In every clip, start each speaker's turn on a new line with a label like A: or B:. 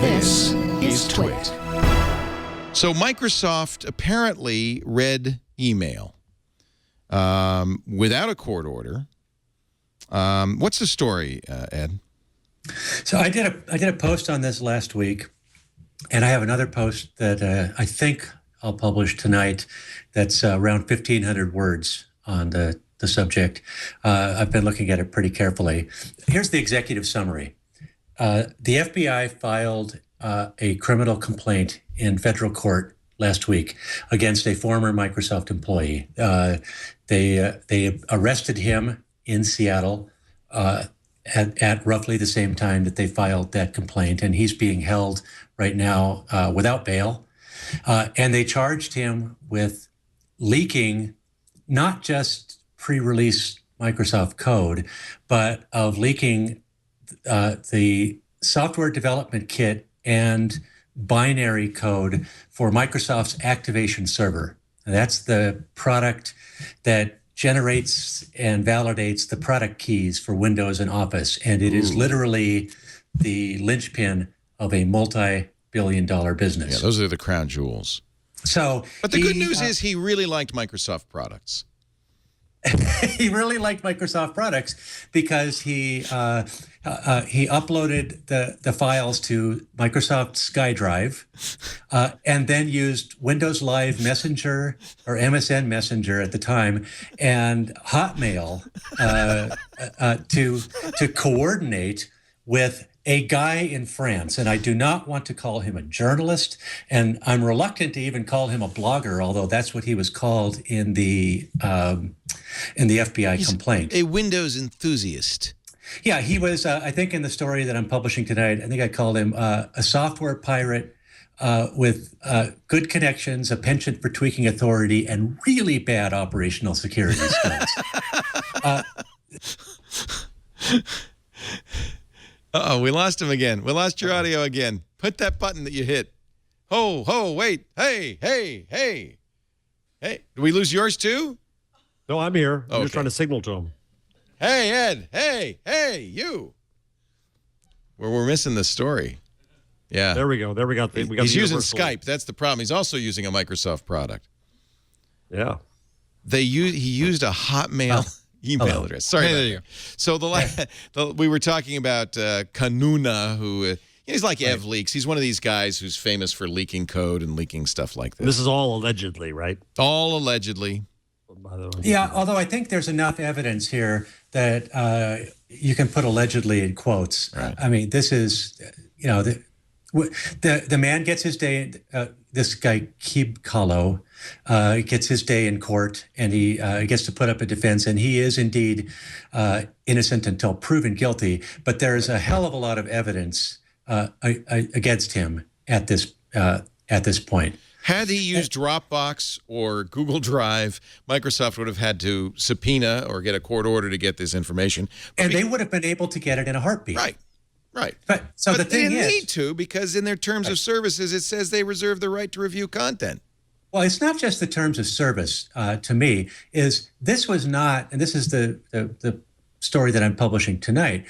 A: This is TWiT.
B: So Microsoft apparently read email without a court order. What's the story, Ed?
C: So I did a post on this last week, and I have another post that I think I'll publish tonight that's around 1,500 words on the subject. I've been looking at it pretty carefully. Here's the executive summary. The FBI filed a criminal complaint in federal court last week against a former Microsoft employee. They arrested him in Seattle at roughly the same time that they filed that complaint, and he's being held right now without bail. And they charged him with leaking not just pre-release Microsoft code, but of leaking the software development kit and binary code for Microsoft's Activation Server. And that's the product that generates and validates the product keys for Windows and Office. And it is literally the linchpin of a multi-billion-dollar business.
B: Yeah, those are the crown jewels. But the good news is he really liked Microsoft products.
C: He really liked Microsoft products because he uploaded the files to Microsoft SkyDrive and then used Windows Live Messenger or MSN Messenger at the time and Hotmail to coordinate with a guy in France. And I do not want to call him a journalist, and I'm reluctant to even call him a blogger, although that's what he was called in the FBI complaint.
B: A Windows enthusiast.
C: Yeah, he was, I think in the story that I'm publishing tonight, I think I called him a software pirate with good connections, a penchant for tweaking authority, and really bad operational security skills.
B: Uh-oh, we lost him again. We lost your audio again. Put that button that you hit. Ho, wait. Hey. Hey, did we lose yours too?
D: No, I'm here. I'm just trying to signal to him.
B: Hey, Ed. Hey, you. We're missing the story. Yeah.
D: There we go.
B: He's using Skype. That's the problem. He's also using a Microsoft product.
D: Yeah.
B: He used a Hotmail email address. Sorry about that. So we were talking about Kanuna, who he's like Ev Leaks. He's one of these guys who's famous for leaking code and leaking stuff like this.
D: This is all allegedly, right?
B: All allegedly.
C: Yeah, although I think there's enough evidence here that you can put allegedly in quotes.
B: Right.
C: I mean, this is, the man gets his day. This guy Kib Kahlo gets his day in court, and he gets to put up a defense, and he is indeed innocent until proven guilty. But there's a hell of a lot of evidence against him at this point.
B: Had he used Dropbox or Google Drive, Microsoft would have had to subpoena or get a court order to get this information.
C: And they would have been able to get it in a heartbeat.
B: Right.
C: But the thing
B: they didn't
C: is,
B: need to, because in their terms of services, it says they reserve the right to review content.
C: well, it's not just the terms of service. To me, this was not, and this is the story that I'm publishing tonight.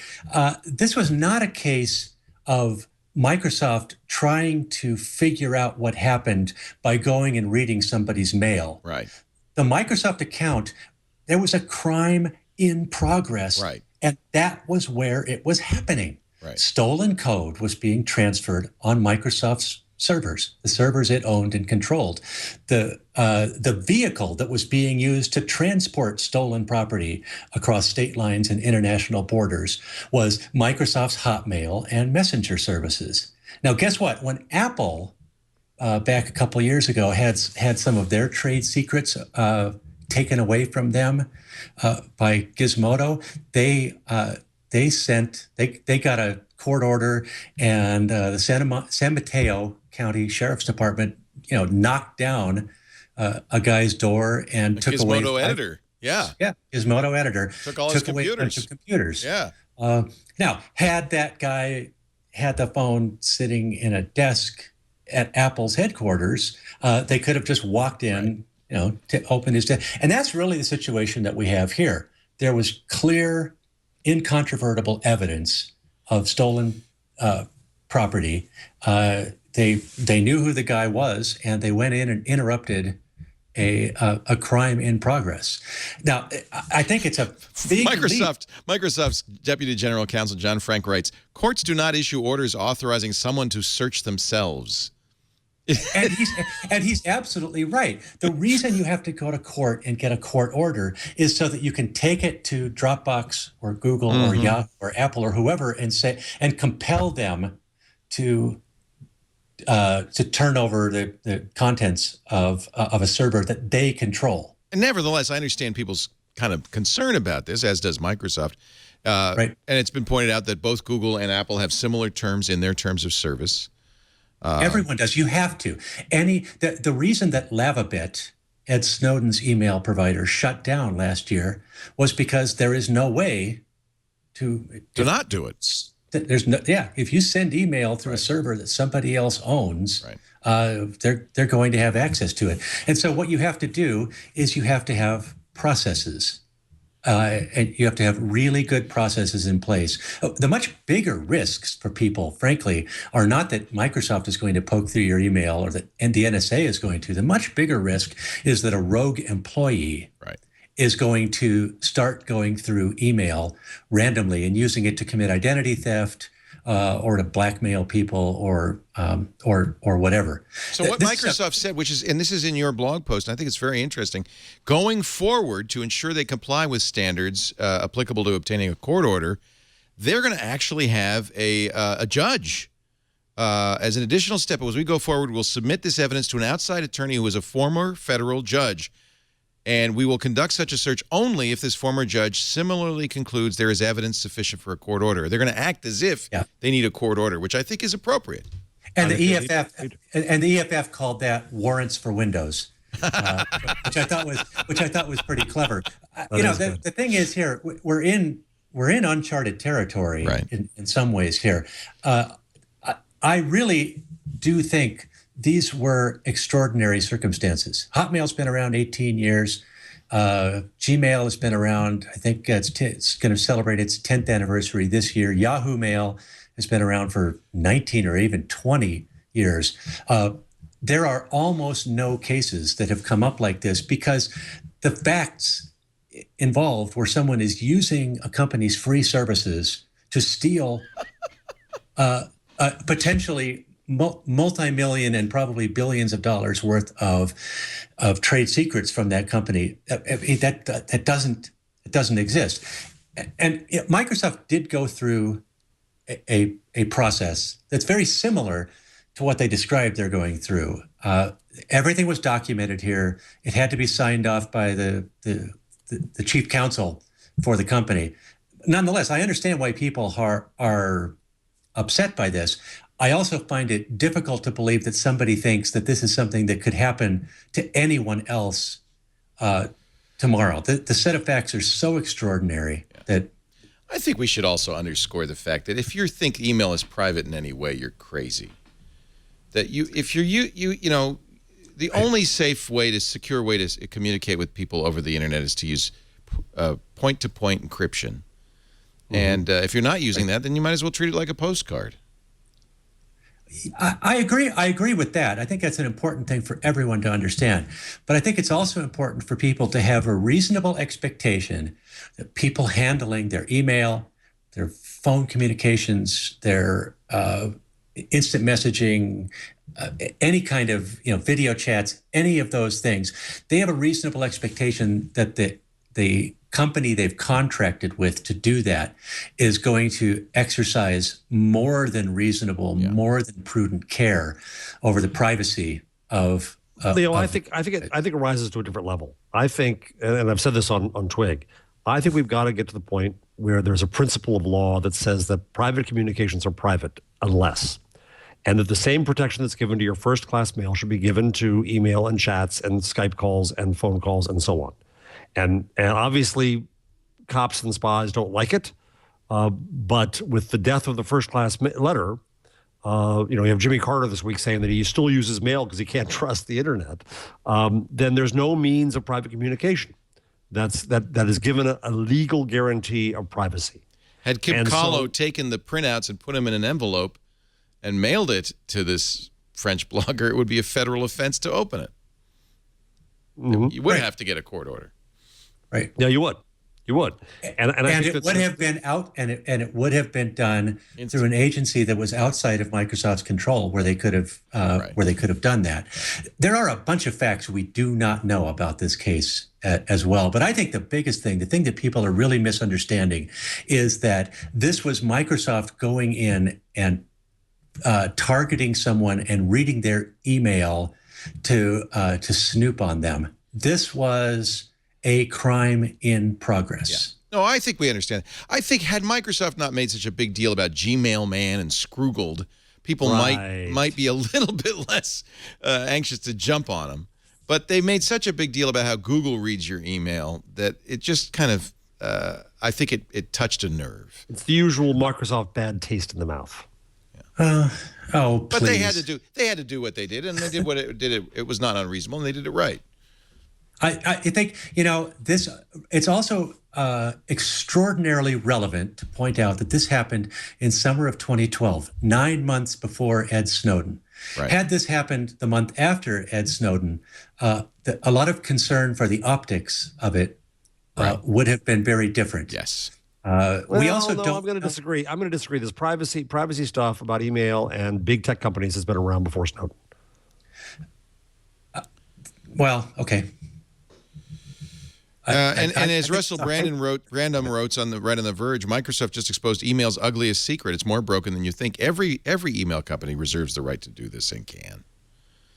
C: This was not a case of Microsoft trying to figure out what happened by going and reading somebody's mail.
B: Right.
C: The Microsoft account, there was a crime in progress.
B: Right.
C: And that was where it was happening.
B: Right.
C: Stolen code was being transferred on Microsoft's servers, the servers it owned and controlled. The vehicle that was being used to transport stolen property across state lines and international borders was Microsoft's Hotmail and Messenger services. Now, guess what? When Apple, back a couple of years ago, had some of their trade secrets taken away from them by Gizmodo, they got a court order, and the San Mateo County Sheriff's Department, knocked down a guy's door and took away
B: Gizmodo editor. Yeah,
C: Gizmodo editor
B: took all his
C: away a bunch
B: computers.
C: of computers.
B: Yeah.
C: Now, had that guy had the phone sitting in a desk at Apple's headquarters, they could have just walked in, to open his desk. And that's really the situation that we have here. There was clear, incontrovertible evidence of stolen property. They knew who the guy was, and they went in and interrupted a crime in progress. Now, I think it's a big
B: Microsoft's Deputy General Counsel John Frank writes, courts do not issue orders authorizing someone to search themselves.
C: and he's absolutely right. The reason you have to go to court and get a court order is so that you can take it to Dropbox or Google or Yahoo or Apple or whoever and compel them to turn over the contents of a server that they control.
B: And nevertheless, I understand people's kind of concern about this, as does Microsoft.
C: Right.
B: And it's been pointed out that both Google and Apple have similar terms in their terms of service.
C: Everyone does. You have to. The reason that Lavabit, Ed Snowden's email provider, shut down last year was because there is no way to
B: not do it.
C: There's no, if you send email through a server that somebody else owns, they're going to have access to it. And so what you have to do is you have to have processes. And you have to have really good processes in place. The much bigger risks for people, frankly, are not that Microsoft is going to poke through your email or that the NSA is going to. The much bigger risk is that a rogue employee is going to start going through email randomly and using it to commit identity theft or to blackmail people or whatever.
B: So what Microsoft said, which is, and this is in your blog post, and I think it's very interesting, going forward to ensure they comply with standards applicable to obtaining a court order, they're going to actually have a judge. As an additional step, as we go forward, we'll submit this evidence to an outside attorney who is a former federal judge. And we will conduct such a search only if this former judge similarly concludes there is evidence sufficient for a court order. They're going to act as if they need a court order, which I think is appropriate.
C: And the EFF called that warrants for Windows, which I thought was pretty clever. The thing is here, we're in uncharted territory in some ways here. I really do think these were extraordinary circumstances. Hotmail's been around 18 years. Gmail has been around, I think it's going to celebrate its 10th anniversary this year. Yahoo Mail has been around for 19 or even 20 years. There are almost no cases that have come up like this because the facts involved where someone is using a company's free services to steal potentially multi-million and probably billions of dollars worth of trade secrets from that company. That doesn't exist. And Microsoft did go through a process that's very similar to what they described they're going through. Everything was documented here. It had to be signed off by the chief counsel for the company. Nonetheless, I understand why people are upset by this. I also find it difficult to believe that somebody thinks that this is something that could happen to anyone else tomorrow. The set of facts are so extraordinary that
B: I think we should also underscore the fact that if you think email is private in any way, you're crazy. That the only safe way to secure way to communicate with people over the internet is to use point-to-point encryption. And if you're not using that, then you might as well treat it like a postcard.
C: I agree. I agree with that. I think that's an important thing for everyone to understand. But I think it's also important for people to have a reasonable expectation that people handling their email, their phone communications, their instant messaging, any kind of video chats, any of those things, they have a reasonable expectation that the company they've contracted with to do that is going to exercise more than reasonable, more than prudent care over the privacy of.
D: Leo, I think it rises to a different level. I think, and I've said this on Twig, I think we've got to get to the point where there's a principle of law that says that private communications are private unless, and that the same protection that's given to your first-class mail should be given to email and chats and Skype calls and phone calls and so on. And obviously, cops and spies don't like it. But with the death of the first-class letter, you have Jimmy Carter this week saying that he still uses mail because he can't trust the internet. Then there's no means of private communication that is given a legal guarantee of privacy.
B: Had Kip Kahlo taken the printouts and put them in an envelope, and mailed it to this French blogger, it would be a federal offense to open it. You would have to get a court order.
C: Right.
D: Yeah, you would. You would. And I think
C: it would have been out, and it would have been done through an agency that was outside of Microsoft's control, where they could have done that. There are a bunch of facts we do not know about this case as well. But I think the biggest thing, the thing that people are really misunderstanding, is that this was Microsoft going in and targeting someone and reading their email to snoop on them. This was a crime in progress.
B: Yeah. No, I think we understand. I think had Microsoft not made such a big deal about Gmail Man and Scroogled, people might be a little bit less anxious to jump on them. But they made such a big deal about how Google reads your email that it just kind of, I think it touched a nerve.
D: It's the usual Microsoft bad taste in the mouth.
C: Oh,
B: but
C: please.
B: they had to do what they did, and they did what it did. It was not unreasonable, and they did it right.
C: I think, it's also extraordinarily relevant to point out that this happened in summer of 2012, 9 months before Ed Snowden.
B: Right.
C: Had this happened the month after Ed Snowden, a lot of concern for the optics of it would have been very different.
B: Yes.
D: I'm going to disagree. I'm going to disagree. This privacy stuff about email and big tech companies has been around before Snowden.
C: Well, okay.
B: And as Russell Brandom wrote on the Verge, Microsoft just exposed email's ugliest secret. It's more broken than you think. Every email company reserves the right to do this and can.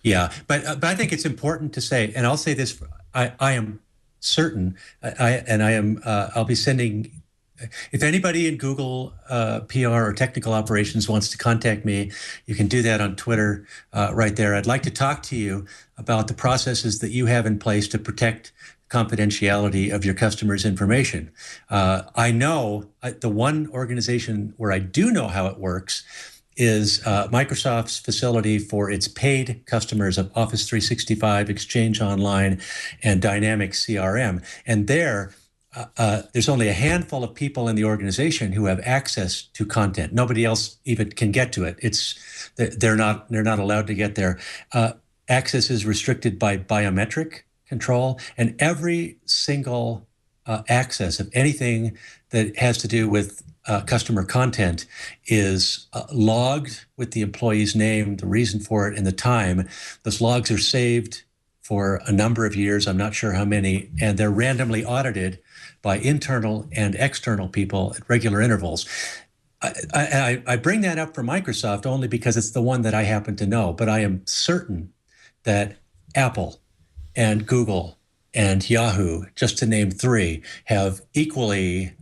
C: Yeah, but I think it's important to say, and I'll say this: I am certain, I'll be sending. If anybody in Google PR or technical operations wants to contact me, you can do that on Twitter right there. I'd like to talk to you about the processes that you have in place to protect confidentiality of your customers' information. I know the one organization where I do know how it works is Microsoft's facility for its paid customers of Office 365, Exchange Online, and Dynamics CRM. And there's only a handful of people in the organization who have access to content. Nobody else even can get to it. They're not allowed to get there. Access is restricted by biometric control, and every single access of anything that has to do with customer content is logged with the employee's name, the reason for it, and the time. Those logs are saved for a number of years, I'm not sure how many, and they're randomly audited by internal and external people at regular intervals. I bring that up for Microsoft only because it's the one that I happen to know, but I am certain that Apple and Google and Yahoo, just to name three, have equally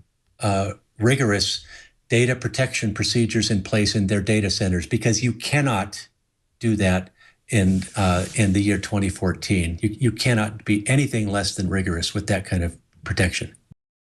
C: rigorous data protection procedures in place in their data centers, because you cannot do that in the year 2014. You cannot be anything less than rigorous with that kind of protection.